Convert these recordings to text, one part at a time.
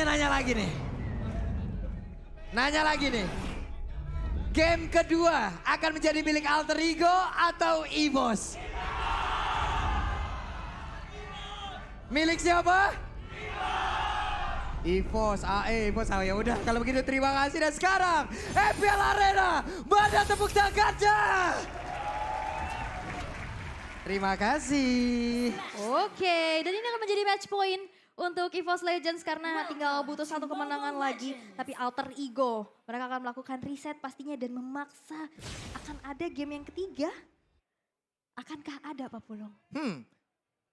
nanya lagi nih. Nanya lagi nih. Game kedua akan menjadi milik Alter Ego atau EVOS? Milik siapa? EVOS, EVOS, ya udah kalau begitu terima kasih dan sekarang FPL Arena, pada tepuk tangannya. Terima kasih. Oke, dan ini akan menjadi match point untuk EVOS Legends karena tinggal butuh satu kemenangan lagi. Tapi Alter Ego, mereka akan melakukan reset pastinya dan memaksa akan ada game yang ketiga. Akankah ada Pak Pulung?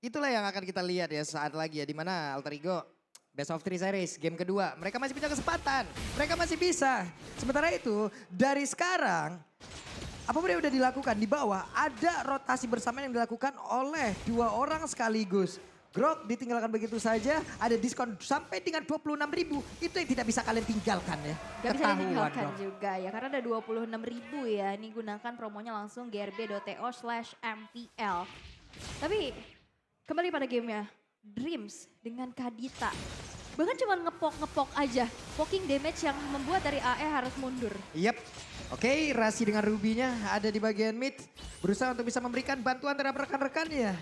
Itulah yang akan kita lihat ya saat lagi ya, dimana Alter Ego Best of 3 series, game kedua. Mereka masih punya kesempatan, mereka masih bisa. Sementara itu dari sekarang, apapun yang udah dilakukan di bawah, ada rotasi bersama yang dilakukan oleh 2 orang sekaligus. Grok ditinggalkan begitu saja, ada diskon sampai dengan 26.000. Itu yang tidak bisa kalian tinggalkan ya. Gak bisa ditinggalkan Grok. juga ya, karena ada 26.000 ya. Ini gunakan promonya langsung grb.to/mpl. Tapi kembali pada gamenya, Dreams dengan Kadita. Bahkan cuma ngepok-ngepok aja, poking damage yang membuat dari AE harus mundur. Yep. Oke, Rasi dengan Rubinya ada di bagian mid. Berusaha untuk bisa memberikan bantuan terhadap rekan-rekannya.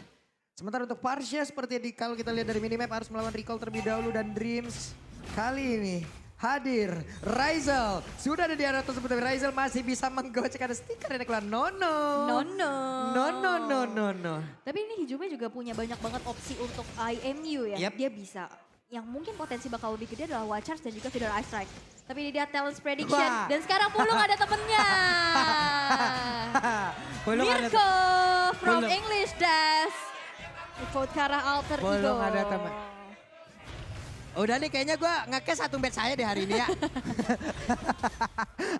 Sementara untuk Parsha seperti kalau kita lihat dari minimap harus melawan recall terlebih dahulu. Dan Dreams kali ini hadir. Raizal sudah ada di arah tersebut. Tapi Raizal masih bisa menggocek, ada stiker yang keluar. No. Tapi ini Hijumi juga punya banyak banget opsi untuk IMU ya. Yep. Dia bisa. Yang mungkin potensi bakal lebih gede adalah Wild Charge dan juga Feeder Ice Strike. Tapi ini dia Talents Prediction. Wah. Dan sekarang Pulung ada temennya. Pulung ada Mirko from Pulung. English Dash. Vote ke arah Alter Ego. Pulung ada temen. Udah nih kayaknya gue nge-cash satu bet saya di hari ini ya.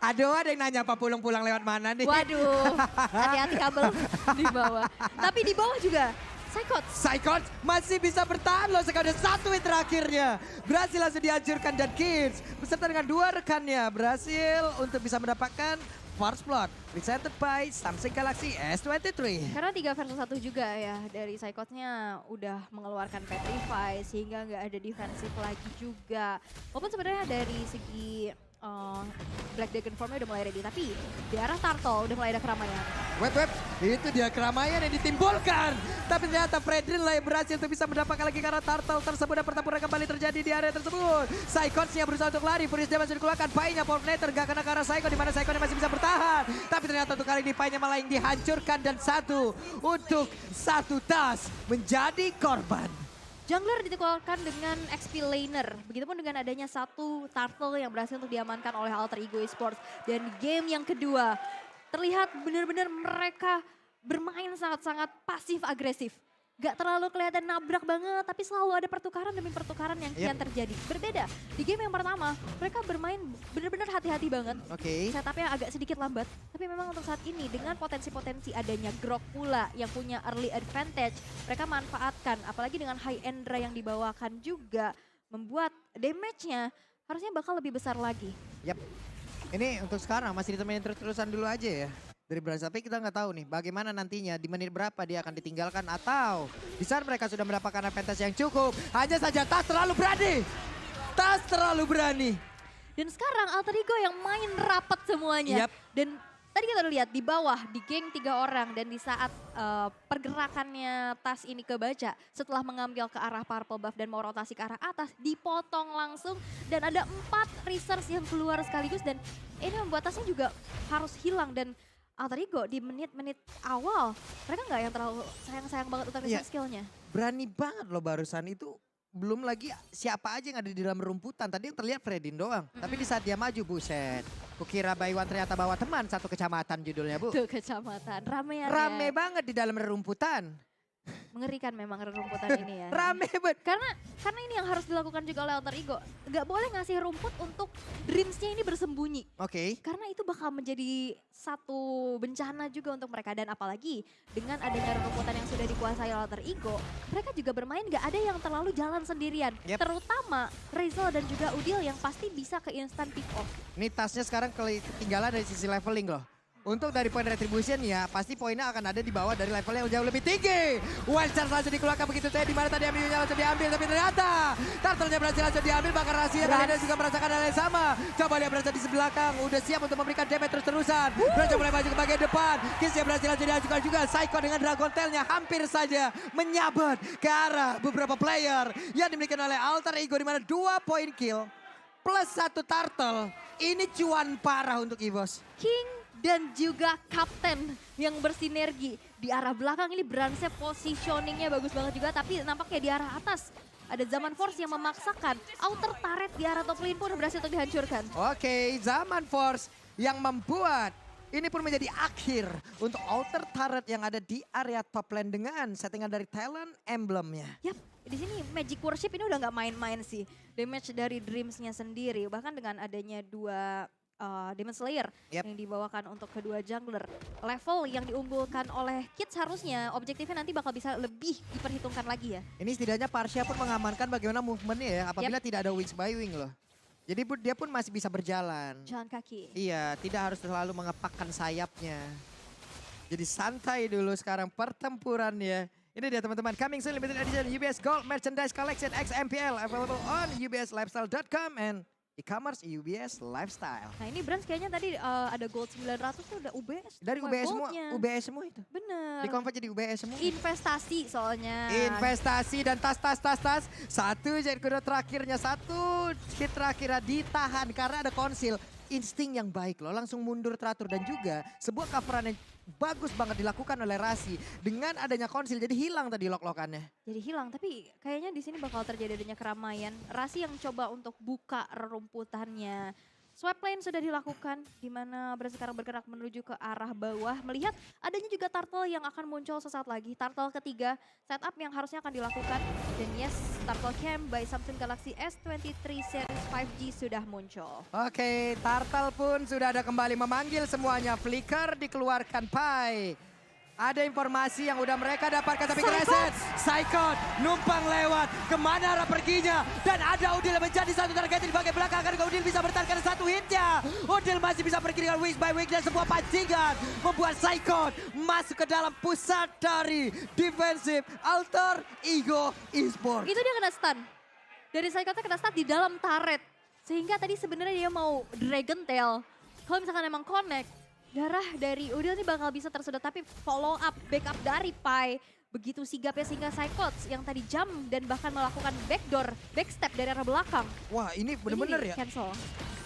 Aduh, ada yang nanya Pak Pulung pulang lewat mana nih. Waduh, hati-hati kabel di bawah. Tapi di bawah juga Psychot masih bisa bertahan loh, sekarang ada 1 win terakhirnya. Berhasil langsung dihancurkan dan Kids beserta dengan 2 rekannya berhasil untuk bisa mendapatkan First Blood presented by Samsung Galaxy S23. Karena 3 versus 1 juga ya, dari Psychotnya udah mengeluarkan Petrify sehingga nggak ada defensif lagi juga. Walaupun sebenarnya dari segi Black Dragon formnya udah mulai ready, tapi di arah Turtle udah mulai ada keramaian. Web, itu dia keramaian yang ditimbulkan. Tapi ternyata Fredrin lah yang berhasil untuk bisa mendapatkan lagi karena Turtle tersebut dan pertempuran kembali terjadi di area tersebut. Psychonsnya berusaha untuk lari, Furious Damage dikeluarkan, Pai-nya Fortnator gak kena ke arah Psychon, dimana Psychonnya masih bisa bertahan. Tapi ternyata untuk kali ini Pai-nya malah yang dihancurkan dan untuk satu tas menjadi korban. Jungler dikeluarkan dengan XP Laner. Begitupun dengan adanya satu Turtle yang berhasil untuk diamankan oleh Alter Ego Esports. Dan game yang kedua terlihat benar-benar mereka bermain sangat-sangat pasif agresif. Gak terlalu kelihatan nabrak banget, tapi selalu ada pertukaran demi pertukaran yang kian terjadi. Berbeda, di game yang pertama mereka bermain benar-benar hati-hati banget. Setupnya agak sedikit lambat, tapi memang untuk saat ini dengan potensi-potensi adanya Grok pula yang punya early advantage, mereka manfaatkan. Apalagi dengan high Endra yang dibawakan juga, membuat damage-nya harusnya bakal lebih besar lagi. Yap, ini untuk sekarang masih ditemenin terus-terusan dulu aja ya. Dari berasa, tapi kita nggak tahu nih bagaimana nantinya di menit berapa dia akan ditinggalkan atau di saat mereka sudah mendapatkan advantage yang cukup. Hanya saja Tas terlalu berani. Dan sekarang Alter Ego yang main rapat semuanya. Dan tadi kita udah lihat di bawah di geng 3 orang dan di saat pergerakannya Tas ini kebaca setelah mengambil ke arah purple buff dan mau rotasi ke arah atas dipotong langsung dan ada 4 resource yang keluar sekaligus dan ini membuat Tasnya juga harus hilang dan Alter Ego di menit-menit awal, mereka nggak yang terlalu sayang-sayang banget untuk skillnya. Berani banget loh barusan itu. Belum lagi siapa aja yang ada di dalam rumputan. Tadi yang terlihat Fredin doang. Tapi di saat dia maju, buset. Kukira Baywan ternyata bawa teman 1 kecamatan judulnya, Bu. 1 kecamatan, rame ya. Rame banget di dalam rumputan. Mengerikan memang rumputan ini ya. Rame banget. Karena ini yang harus dilakukan juga oleh Alter Ego. Gak boleh ngasih rumput untuk Dreams-nya ini bersembunyi. Karena itu bakal menjadi satu bencana juga untuk mereka. Dan apalagi dengan adanya rumputan yang sudah dikuasai oleh Alter Ego. Mereka juga bermain gak ada yang terlalu jalan sendirian. Terutama Razel dan juga Udil yang pasti bisa ke instant pick off. Ini Tasnya sekarang ketinggalan dari sisi leveling loh. Untuk dari poin retribution ya, pasti poinnya akan ada di bawah dari level yang jauh lebih tinggi. Wild Charge langsung dikeluarkan begitu saya, di mana tadi ambilnya langsung diambil, tapi ternyata Turtle-nya berhasil langsung diambil, bahkan Rahasia kali ini juga merasakan hal yang sama. Coba lihat berhasil di belakang, udah siap untuk memberikan damage terus-terusan. Berhasil mulai maju ke bagian depan, Kiss-nya berhasil langsung diajukan juga. Psycho dengan Dragon Tail-nya hampir saja menyabet ke arah beberapa player yang dimiliki oleh Alter Ego, di mana 2 poin kill plus 1 Turtle. Ini cuan parah untuk EVOS. King dan juga Kapten yang bersinergi. Di arah belakang ini Brandsnya positioningnya bagus banget juga, tapi nampaknya di arah atas ada Zaman Force yang memaksakan. Outer turret di arah top lane pun berhasil untuk dihancurkan. Oke, Zaman Force yang membuat ini pun menjadi akhir untuk outer turret yang ada di area top lane dengan settingan dari talent emblemnya. Yap, di sini Magic Worship ini udah nggak main-main sih. Damage dari Dreams-nya sendiri, bahkan dengan adanya 2 Demon Slayer yang dibawakan untuk kedua jungler. Level yang diunggulkan oleh Kids harusnya objektifnya nanti bakal bisa lebih diperhitungkan lagi ya. Ini setidaknya Parsia pun mengamankan bagaimana movementnya ya, apabila tidak ada wings by wing loh. Jadi dia pun masih bisa berjalan. Jalan kaki. Iya, tidak harus selalu mengepakkan sayapnya. Jadi santai dulu sekarang pertempurannya. Ini dia teman-teman, coming soon limited edition UBS Gold Merchandise Collection XMPL available on ubslifestyle.com and e-commerce UBS Lifestyle. Nah ini Brands kayaknya tadi ada gold 900 tuh udah UBS. Dari UBS semua, UBS semua itu. Bener. Di-convert jadi UBS semua. Investasi soalnya. Investasi dan tas. Satu jadi kuda terakhirnya, 1 hit terakhirnya ditahan karena ada konsil. Insting yang baik loh, langsung mundur teratur dan juga sebuah coveran yang bagus banget dilakukan oleh Rasi. Dengan adanya konsil jadi hilang tadi lock-lockannya. Jadi hilang, tapi kayaknya di sini bakal terjadi adanya keramaian. Rasi yang coba untuk buka rerumputannya. Swipe lane sudah dilakukan, di mana sekarang bergerak menuju ke arah bawah. Melihat adanya juga turtle yang akan muncul sesaat lagi. Turtle ketiga, setup yang harusnya akan dilakukan. Dan yes, Turtle Camp by Samsung Galaxy S23 Series 5G sudah muncul. Oke, Turtle pun sudah ada kembali memanggil semuanya. Flicker dikeluarkan Pai. Ada informasi yang udah mereka dapatkan tapi kereset. Psychot numpang lewat. Kemana arah perginya? Dan ada Udil menjadi satu target di bagian belakang. Karena Udil bisa bertahan satu hitnya. Udil masih bisa pergi dengan wings by wings dan sebuah pancingan. Membuat Psychot masuk ke dalam pusat dari defensif Alter Ego Esports. Itu dia kena stun. Dari Psychotnya kena stun di dalam turret. Sehingga tadi sebenarnya dia mau Dragon Tail. Kalau misalkan emang connect. Darah dari Udil ini bakal bisa tersedot, tapi follow up, backup dari Pai. Begitu sigapnya sehingga Psychots yang tadi jump dan bahkan melakukan backdoor, backstep dari arah belakang. Wah ini bener-bener ya. Cancel.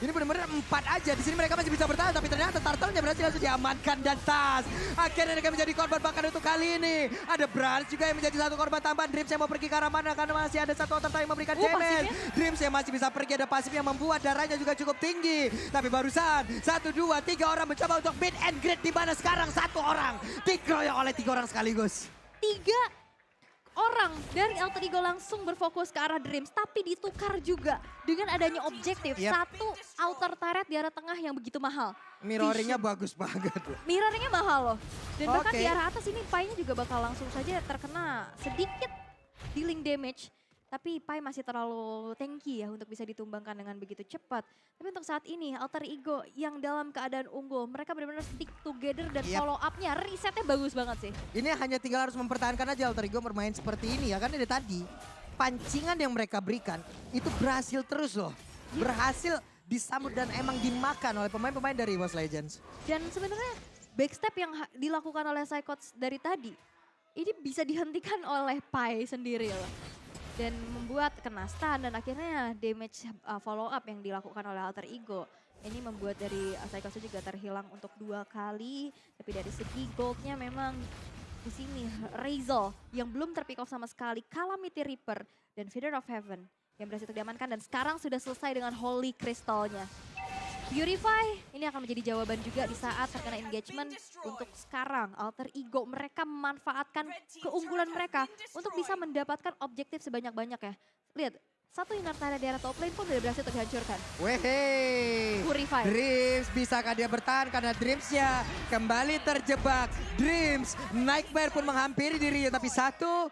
Ini bener-bener 4 aja. Di sini mereka masih bisa bertahan, tapi ternyata Turtle-nya berhasil langsung diamankan dan tas. Akhirnya mereka menjadi korban bahkan untuk kali ini. Ada Brands juga yang menjadi satu korban tambahan. Dreams yang mau pergi ke arah mana karena masih ada satu outer yang memberikan damage. Dreams yang masih bisa pergi, ada pasif yang membuat darahnya juga cukup tinggi. Tapi barusan 1, 2, 3 orang mencoba untuk meet and greet, di mana sekarang 1 orang dikeroyok oleh 3 orang sekaligus. 3 orang dari Alter Ego langsung berfokus ke arah Dreams, tapi ditukar juga dengan adanya objektif. Satu outer turret di arah tengah yang begitu mahal. Mirroringnya bagus banget loh. Mirroringnya mahal loh. Dan bahkan di arah atas ini Pai-nya juga bakal langsung saja terkena sedikit dealing damage. Tapi Pai masih terlalu tanky ya untuk bisa ditumbangkan dengan begitu cepat. Tapi untuk saat ini Alter Ego yang dalam keadaan unggul, mereka benar-benar stick together dan follow up-nya, resetnya bagus banget sih. Ini hanya tinggal harus mempertahankan aja Alter Ego bermain seperti ini ya. Kan dari tadi pancingan yang mereka berikan itu berhasil terus loh. Berhasil disambut dan emang dimakan oleh pemain-pemain dari EVOS Legends. Dan sebenarnya backstep yang dilakukan oleh Psychots dari tadi, ini bisa dihentikan oleh Pai sendiri loh. Dan membuat kena stun dan akhirnya damage follow up yang dilakukan oleh Alter Ego. Ini membuat dari Psychots juga terhilang untuk 2 kali. Tapi dari segi goldnya memang di sini Razel yang belum terpick off sama sekali. Calamity Reaper dan Feather of Heaven yang berhasil diamankan dan sekarang sudah selesai dengan Holy Crystal-nya. Purify ini akan menjadi jawaban juga di saat terkena engagement. Untuk sekarang Alter Ego mereka memanfaatkan keunggulan mereka untuk bisa mendapatkan objektif sebanyak-banyak ya. Lihat satu inner tire di area top lane pun sudah berhasil dihancurkan. Wehe. Purify. Dreams, bisakah dia bertahan karena Dreamsnya kembali terjebak. Dreams, Nightmare pun menghampiri dirinya tapi 1-1.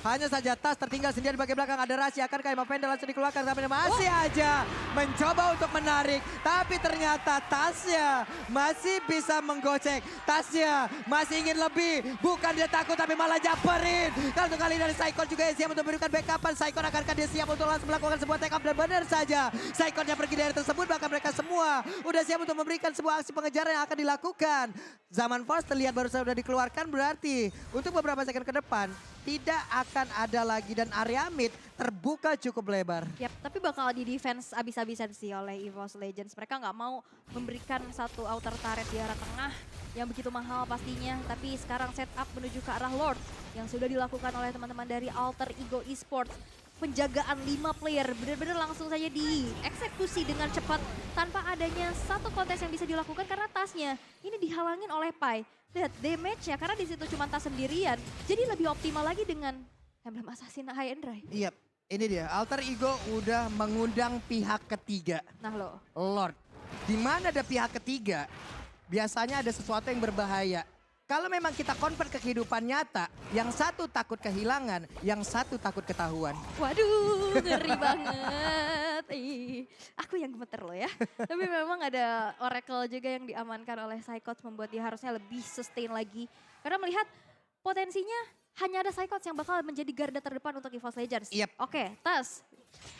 Hanya saja Tas tertinggal sendiri di bagian belakang, ada rahasia. Akankah Emavenda langsung dikeluarkan tapi masih aja mencoba untuk menarik. Tapi ternyata Tasnya masih bisa menggocek. Tasnya masih ingin lebih, bukan dia takut tapi malah nyamperin. Kalau kali dari Saikon juga yang siap untuk memberikan backupan. Saikon akankah dia siap untuk langsung melakukan sebuah take up, dan benar saja Saikonnya pergi dari tersebut, bahkan mereka semua udah siap untuk memberikan sebuah aksi pengejaran yang akan dilakukan. Zaman Force terlihat baru saja sudah dikeluarkan, berarti untuk beberapa second ke depan tidak akan ada lagi dan area mid terbuka cukup lebar. Yap, tapi bakal di defense abis-abisan sih oleh EVOS Legends. Mereka nggak mau memberikan satu outer turret di arah tengah yang begitu mahal pastinya. Tapi sekarang setup menuju ke arah Lord yang sudah dilakukan oleh teman-teman dari Alter Ego Esports. Penjagaan 5 player benar-benar langsung saja dieksekusi dengan cepat tanpa adanya satu kontes yang bisa dilakukan karena Tasnya ini dihalangin oleh Pai. Lihat damage-nya karena di situ cuma Tas sendirian. Jadi lebih optimal lagi dengan Emblem Assassin High and Dry. Iya, ini dia. Alter Ego udah mengundang pihak ketiga. Nah lo. Lord. Di mana ada pihak ketiga, biasanya ada sesuatu yang berbahaya. Kalau memang kita convert ke kehidupan nyata, yang satu takut kehilangan, yang satu takut ketahuan. Waduh, ngeri banget. Ih, aku yang gemeter loh ya. Tapi memang ada Oracle juga yang diamankan oleh Psychots, membuat dia harusnya lebih sustain lagi. Karena melihat potensinya hanya ada Psychots yang bakal menjadi garda terdepan untuk EVOS Legends. Yep. Oke, Tas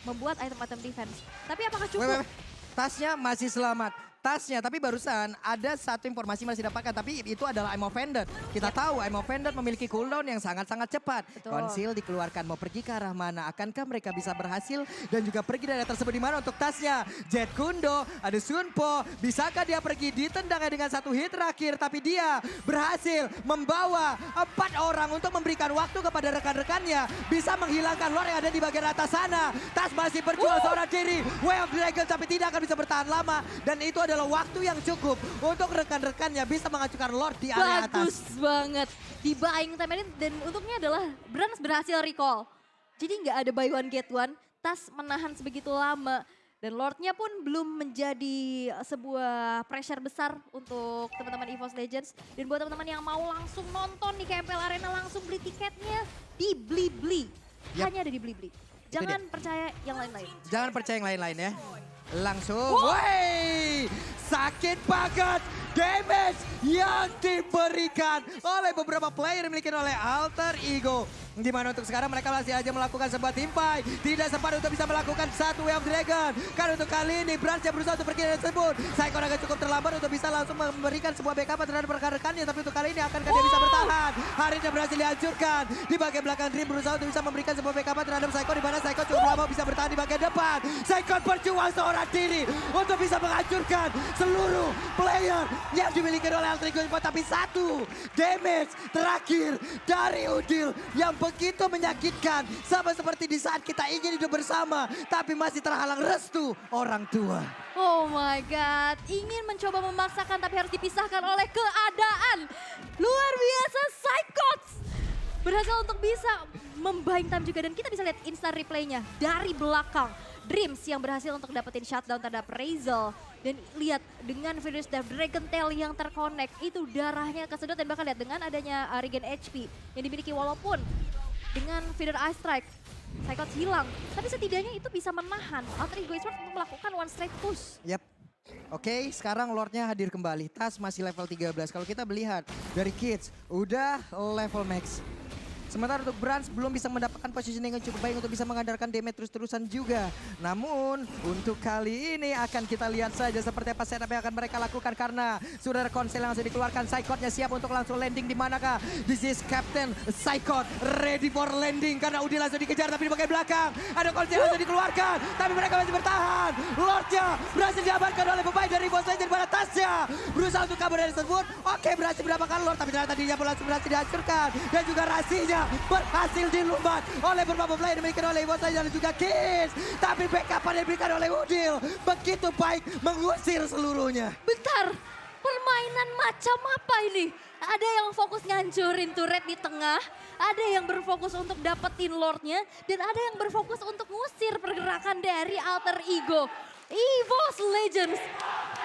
membuat item-item defense. Tapi apakah cukup? Tasnya masih selamat. Tasnya, tapi barusan ada satu informasi masih dapatkan, tapi itu adalah Emavenda. Kita tahu Emavenda memiliki cooldown yang sangat-sangat cepat. Betul. Konsil dikeluarkan, mau pergi ke arah mana? Akankah mereka bisa berhasil dan juga pergi dari tersebut di mana untuk Tasnya? Jet Kundo, ada Sunpo, bisakah dia pergi ditendangnya dengan satu hit terakhir, tapi dia berhasil membawa 4 orang untuk memberikan waktu kepada rekan-rekannya, bisa menghilangkan Lord yang ada di bagian atas sana. Tas masih berjuang seorang diri, Way of Dragon, tapi tidak akan bisa bertahan lama, dan itu adalah waktu yang cukup untuk rekan-rekannya bisa mengacukan Lord di area atas. Bagus banget. Di buying time ini dan untuknya adalah Brans berhasil recall. Jadi nggak ada buy one get one. Tas menahan sebegitu lama. Dan Lordnya pun belum menjadi sebuah pressure besar untuk teman-teman EVOS Legends. Dan buat teman-teman yang mau langsung nonton di KMPL Arena, langsung beli tiketnya di Blibli. Yap. Hanya ada di Blibli. Jangan percaya yang lain-lain. Jangan percaya yang lain-lain ya. Langsung, woi, sakit banget damage yang diberikan oleh beberapa player dimiliki oleh Alter Ego. Di mana untuk sekarang mereka masih aja melakukan sebuah team fight. Tidak sempat untuk bisa melakukan satu Way of Dragon. Karena untuk kali ini Brans yang berusaha untuk pergi dari tersebut. Saikon agak cukup terlambat untuk bisa langsung memberikan sebuah backup terhadap rekan-rekannya. Tapi untuk kali ini akankah dia bisa bertahan? Harinya berhasil dihancurkan. Di bagian belakang Dream berusaha untuk bisa memberikan sebuah backup terhadap Saikon. Di mana Saikon cukup lama bisa bertahan di bagian depan. Saikon berjuang seorang diri untuk bisa menghancurkan seluruh player yang dimiliki oleh Alter Ego. Tapi satu damage terakhir dari Udil yang begitu menyakitkan. Sama seperti di saat kita ingin hidup bersama tapi masih terhalang restu orang tua. Oh my God, ingin mencoba memaksakan tapi harus dipisahkan oleh keadaan. Luar biasa, Psychots berhasil untuk bisa membind time juga. Dan kita bisa lihat instant replaynya dari belakang. Dreams yang berhasil untuk dapetin shutdown terhadap Razel. Dan lihat dengan Furious Death Dragon Tail yang terkonek, itu darahnya kesedot. Dan bahkan lihat dengan adanya regen HP yang dimiliki, walaupun dengan Feeder Eye Strike, Psychots hilang. Tapi setidaknya itu bisa menahan Alter Ego Esports untuk melakukan one straight push. Yap. Oke, sekarang Lordnya hadir kembali. Tas masih level 13. Kalau kita melihat dari Kids, udah level max. Sementara untuk Brans belum bisa mendapatkan positioning yang cukup baik untuk bisa mengandalkan damage terus-terusan juga. Namun untuk kali ini akan kita lihat saja seperti apa setup yang akan mereka lakukan. Karena sudah ada konsel yang langsung dikeluarkan. Psychotnya siap untuk langsung landing di manakah? This is Captain Psychot ready for landing. Karena Udil langsung dikejar tapi di bagian belakang. Ada konsel yang langsung dikeluarkan. Tapi mereka masih bertahan. Lordnya berhasil diamankan oleh pemain dari EVOS Legends. Pada Tasnya berusaha untuk kabur dari tersebut. Oke, berhasil mendapatkan Lord. Tapi ternyata dirinya pun langsung berhasil dihancurkan. Dan juga Rasinya berhasil dilumbat oleh beberapa player dimiliki oleh EVOS Legends dan juga Kiss. Tapi backup yang diberikan oleh Udil begitu baik mengusir seluruhnya. Bentar, permainan macam apa ini? Ada yang fokus ngancurin turret di tengah, ada yang berfokus untuk dapetin Lordnya, dan ada yang berfokus untuk ngusir pergerakan dari Alter Ego. EVOS Legends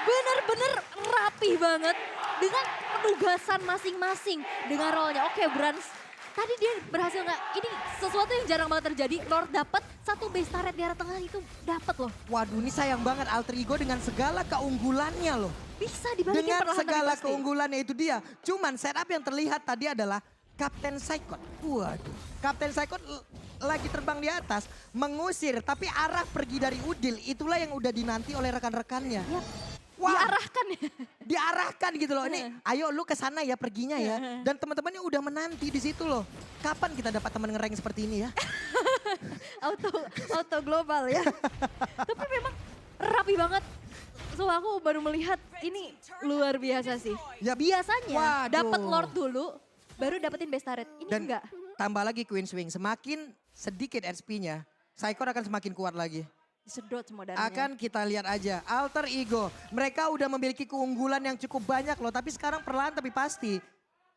bener-bener rapi banget dengan penugasan masing-masing dengan role-nya. Oke, Brans, tadi dia berhasil nggak? Ini sesuatu yang jarang banget terjadi. Lord dapat satu base turret di arah tengah itu dapat loh. Waduh, ini sayang banget Alter Ego dengan segala keunggulannya loh. Bisa dibalikin Dengan perlahan tapi segala pasti. keunggulannya itu dia. Cuman setup yang terlihat tadi adalah Kapten Saikot. Waduh, Kapten Saikot lagi terbang di atas, mengusir. Tapi arah pergi dari Udil, itulah yang udah dinanti oleh rekan-rekannya. Ya, Wah, diarahkan ya. diarahkan gitu loh. Ini, ayo lu ke sana ya perginya ya. Dan teman-temannya udah menanti di situ loh. Kapan kita dapat teman ngereng seperti ini ya? auto global ya. Tapi memang rapi banget. So aku baru melihat ini luar biasa sih. Ya, Biasanya waduh. dapat Lord dulu, baru dapetin base turret. Ini Dan enggak. tambah lagi Queen Swing, semakin sedikit HP-nya, Saikot akan semakin kuat lagi. Disedot semua dananya. Akan kita lihat aja, Alter Ego, mereka udah memiliki keunggulan yang cukup banyak loh, tapi sekarang perlahan tapi pasti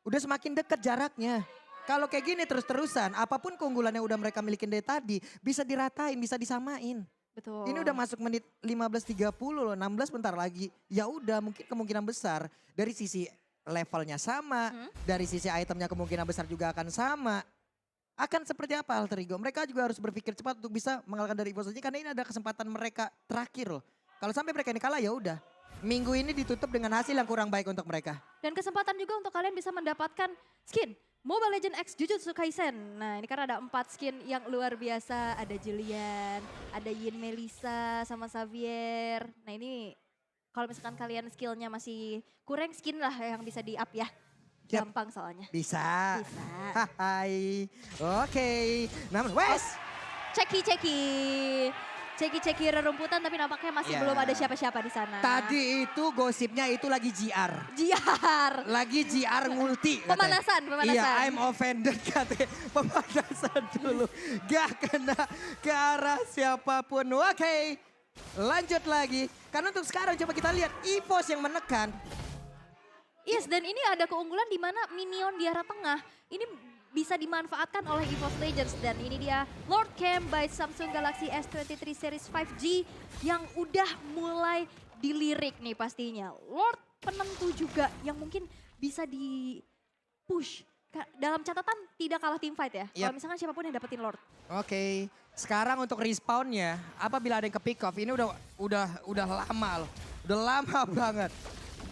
udah semakin dekat jaraknya. Kalau kayak gini terus-terusan, apapun keunggulan yang udah mereka milikin dari tadi, bisa diratain, bisa disamain. Betul. Ini udah masuk menit 15.30 loh, 16 bentar lagi. Ya udah mungkin kemungkinan besar dari sisi levelnya sama, dari sisi itemnya kemungkinan besar juga akan sama. Akan seperti apa Alter Ego? Mereka juga harus berpikir cepat untuk bisa mengalahkan dari EVOS saja karena ini ada kesempatan mereka terakhir loh. Kalau sampai mereka ini kalah ya udah. Minggu ini ditutup dengan hasil yang kurang baik untuk mereka. Dan kesempatan juga untuk kalian bisa mendapatkan skin Mobile Legends X Jujutsu Kaisen. Nah ini kan ada 4 skin yang luar biasa. Ada Julian, ada Yin Melissa sama Xavier. Nah ini kalau misalkan kalian skillnya masih kurang skin lah yang bisa di up ya. Yap. Gampang soalnya. Bisa. Bisa. Hai. Oke. Namun wes. Ceki rerumputan tapi nampaknya masih Ya. belum ada siapa-siapa di sana. Tadi itu gosipnya itu lagi GR. Jiar. Lagi GR multi katanya. Pemanasan. Iya, I'm offended katanya. Pemanasan dulu. Gak kena ke arah siapapun. Oke, lanjut lagi. Karena untuk sekarang coba kita lihat EVOS yang menekan. Yes, dan ini ada keunggulan di mana minion di arah tengah. Ini bisa dimanfaatkan oleh EVOS Legends. Dan ini dia Lord Camp by Samsung Galaxy S23 Series 5G yang udah mulai dilirik nih pastinya. Lord penentu juga yang mungkin bisa di push. Dalam catatan tidak kalah team fight ya. Kalau Yap. misalkan siapapun yang dapetin Lord. Oke, sekarang untuk respawnnya, apabila ada yang ke pick off, ini udah lama loh. Udah lama banget.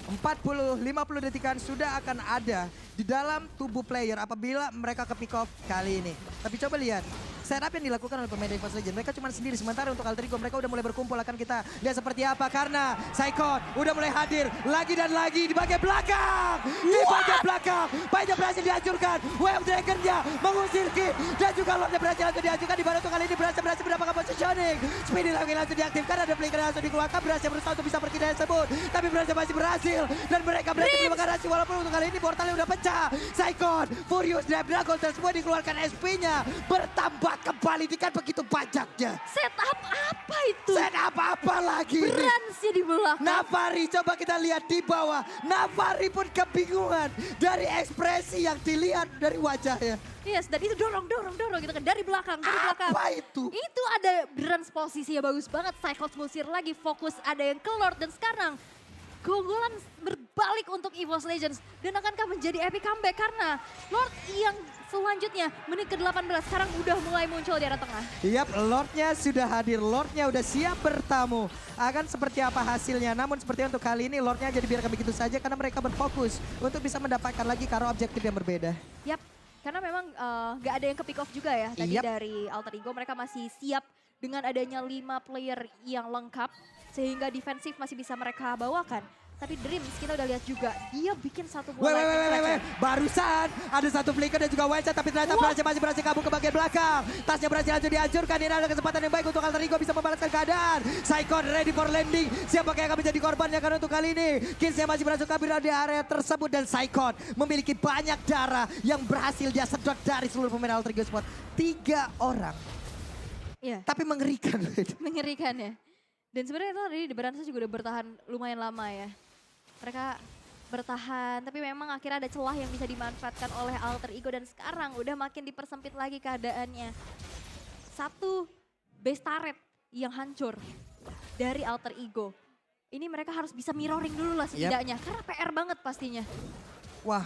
40-50 detikan sudah akan ada di dalam tubuh player apabila mereka ke pick off kali ini. Tapi coba lihat, setup yang dilakukan oleh pemain EVOS Legends. Mereka cuma sendiri, sementara untuk Alter Ego mereka udah mulai berkumpul. Akan kita lihat seperti apa karena Saikot udah mulai hadir lagi dan lagi di bagian belakang. Di bagian belakang, banyak berhasil dihancurkan. Wave Dragon-nya mengusir Ki dan juga Lord-nya berhasil langsung dihancurkan. Di mana untuk kali ini berhasil mendapatkan positioning. Speedy lagi langsung diaktifkan, ada flicker langsung dikeluarkan. Berhasil berusaha untuk bisa pergi dari tersebut. Tapi berhasil masih berhasil. Dan mereka berhasil menemukan Rashi walaupun untuk kali ini portalnya udah pecah. Saikot, Furious Dragon semua dikeluarkan SP-nya. Bertambah kembali dengan begitu banyaknya. Setup apa itu? Set apa lagi ini? Bransnya di belakang. Navari coba kita lihat di bawah. Navari pun kebingungan dari ekspresi yang dilihat dari wajahnya. Yes, dan itu dorong gitu kan dari belakang, Apa itu? Itu ada Brans posisinya bagus banget. Cyclops ngusir lagi, fokus ada yang ke Lord dan sekarang keunggulan berbalik untuk EVOS Legends. Dan akankah menjadi epic comeback karena Lord yang selanjutnya menit ke-18 sekarang udah mulai muncul di arah tengah. Yap, Lordnya sudah hadir, Lordnya udah siap bertamu. Akan seperti apa hasilnya, namun seperti untuk kali ini Lordnya jadi biarkan begitu saja karena mereka berfokus untuk bisa mendapatkan lagi karo objektif yang berbeda. Yap, karena memang gak ada yang ke pick off juga ya tadi Yap. dari Alter Ego. Mereka masih siap dengan adanya 5 player yang lengkap sehingga defensif masih bisa mereka bawakan. Tapi Dreams kita udah lihat juga, dia bikin satu bola. Barusan ada satu flicker dan juga Wencha tapi ternyata masih berhasil kabur ke bagian belakang. Tasnya berhasil langsung dihancurkan, ini ada kesempatan yang baik untuk Alter Ego bisa membalaskan keadaan. Saikot ready for landing, siapakah yang akan menjadi korbannya karena untuk kali ini. Kinsnya masih berhasil kabur dari area tersebut dan Saikot memiliki banyak darah yang berhasil dia sedot dari seluruh pemain Alter Ego Sport. 3 orang, Iya, tapi mengerikan. mengerikan ya. Dan sebenarnya itu tadi di Beransa juga udah bertahan lumayan lama ya. Mereka bertahan. Tapi memang akhirnya ada celah yang bisa dimanfaatkan oleh Alter Ego dan sekarang udah makin dipersempit lagi keadaannya. Satu base turret yang hancur dari Alter Ego. Ini mereka harus bisa mirroring dulu lah setidaknya. Karena PR banget pastinya. Wah,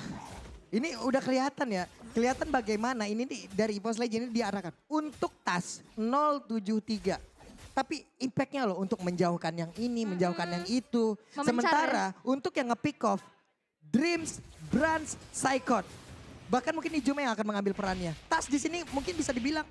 ini udah kelihatan ya. Kelihatan bagaimana ini nih dari EVOS Legends ini diarahkan untuk tas 073. Tapi impactnya loh untuk menjauhkan yang ini, menjauhkan yang itu. Memencar Sementara untuk yang nge-pick off, Dreams, Brans, Psychot. Bahkan mungkin Ijume yang akan mengambil perannya. Tas di sini mungkin bisa dibilang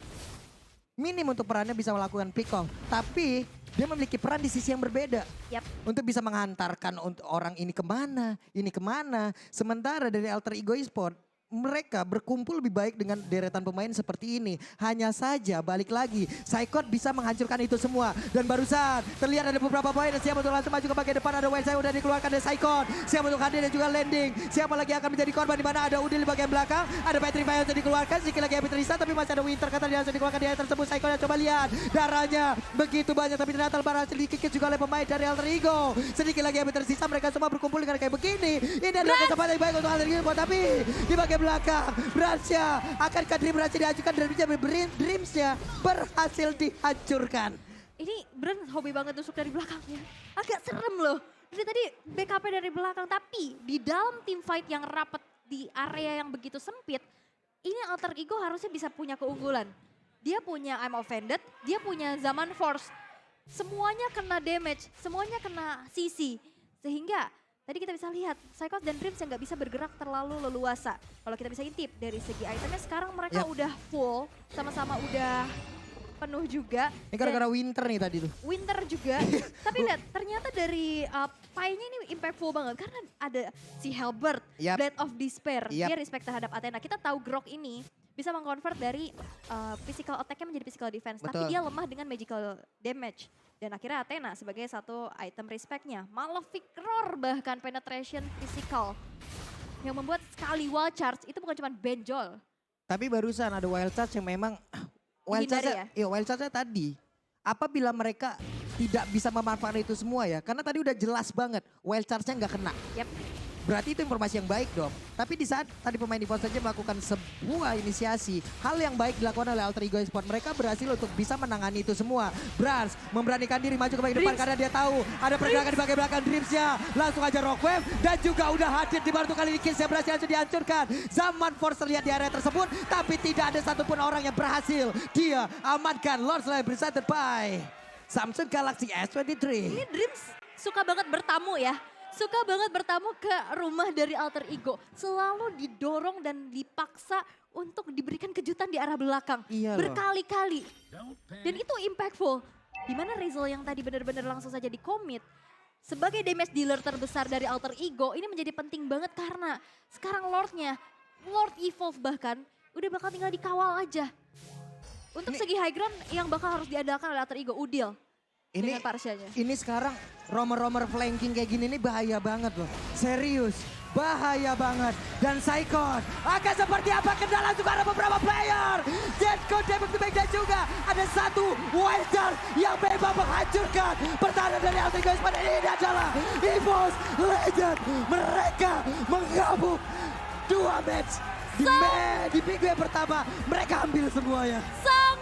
minim untuk perannya bisa melakukan pick off. Tapi dia memiliki peran di sisi yang berbeda. Yap. Untuk bisa menghantarkan untuk orang ini kemana. Sementara dari Alter Ego Esport, mereka berkumpul lebih baik dengan deretan pemain seperti ini. Hanya saja balik lagi, Psychot bisa menghancurkan itu semua. Dan barusan terlihat ada beberapa pemain yang siap untuk langsung maju ke bagian depan. Ada Wild udah dikeluarkan dari Psychot. Siap untuk hadir dan juga landing. Siapa lagi yang akan menjadi korban di mana ada Udil di bagian belakang. Ada Patrick yang sudah dikeluarkan. Sedikit lagi Abit Risa tapi masih ada Winter kata dia langsung dikeluarkan di area tersebut. Psychot yang coba lihat. Darahnya begitu banyak tapi ternyata berhasil dikikis juga oleh pemain dari Alter Ego. Sedikit lagi Abit tersisa, mereka semua berkumpul dengan kayak begini. Ini adalah kesempatan yang baik untuk Alter Ego tapi di bagian belakang Bransnya akankah Dream berhasil dihancurkan dan Dreamsnya berhasil dihancurkan. Ini Brand hobi banget tusuk dari belakangnya. Agak serem loh. Dari tadi BKP dari belakang tapi di dalam team fight yang rapat di area yang begitu sempit, ini Alter Ego harusnya bisa punya keunggulan. Dia punya I'm Offended, dia punya Zaman Force. Semuanya kena damage, semuanya kena CC. Sehingga tadi kita bisa lihat, Psychot dan Dreams yang nggak bisa bergerak terlalu leluasa. Kalau kita bisa intip dari segi itemnya sekarang mereka udah full, sama-sama udah penuh juga. Ini gara-gara Winter nih tadi tuh. Winter juga, tapi lihat ternyata dari pie-nya ini impactful banget. Karena ada si Halberd, Blade of Despair, dia respect terhadap Athena. Kita tahu Grok ini bisa mengkonvert dari physical attack-nya menjadi physical defense. Betul. Tapi dia lemah dengan magical damage. Dan akhirnya Athena sebagai satu item respect-nya. Malefic Roar bahkan penetration physical. Yang membuat sekali wild charge itu bukan cuma benjol. Tapi barusan ada wild charge yang memang wild charge-nya tadi. Apabila mereka tidak bisa memanfaatkan itu semua ya. Karena tadi udah jelas banget wild charge-nya nggak kena. Yap. Berarti itu informasi yang baik dong. Tapi di saat tadi pemain EVOS saja melakukan sebuah inisiasi. Hal yang baik dilakukan oleh Alter Ego Esport. Mereka berhasil untuk bisa menangani itu semua. Brans memberanikan diri maju ke bagian depan karena dia tahu ada pergerakan di bagian belakang Dreamsnya. Langsung aja Rockwave dan juga udah hadir di baru kali ini Kills yang berhasil langsung dihancurkan. Zaman Force terlihat di area tersebut. Tapi tidak ada satupun orang yang berhasil. Dia amankan Lord Slayer presented by Samsung Galaxy S23. Ini Dreams suka banget bertamu ya. Suka banget bertamu ke rumah dari Alter Ego. Selalu didorong dan dipaksa untuk diberikan kejutan di arah belakang. Iya berkali-kali. Dan itu impactful. Dimana Rizal yang tadi benar-benar langsung saja di-commit. Sebagai damage dealer terbesar dari Alter Ego ini menjadi penting banget karena sekarang Lordnya, Lord Evolve bahkan udah bakal tinggal dikawal aja. Untuk segi high ground yang bakal harus diandalkan oleh Alter Ego, Udil. Dengan Parsianya. Ini sekarang romer-romer flanking kayak gini nih bahaya banget loh. Serius, bahaya banget. Dan Psychot akan seperti apa kendala juga ada beberapa player. Jetco Debek to dan juga ada satu wildcard yang memang menghancurkan pertahanan dari Alter Ego Esport. Ini adalah EVOS Legends. Mereka menggabung 2 match di minggu yang pertama. Mereka ambil semuanya. Sang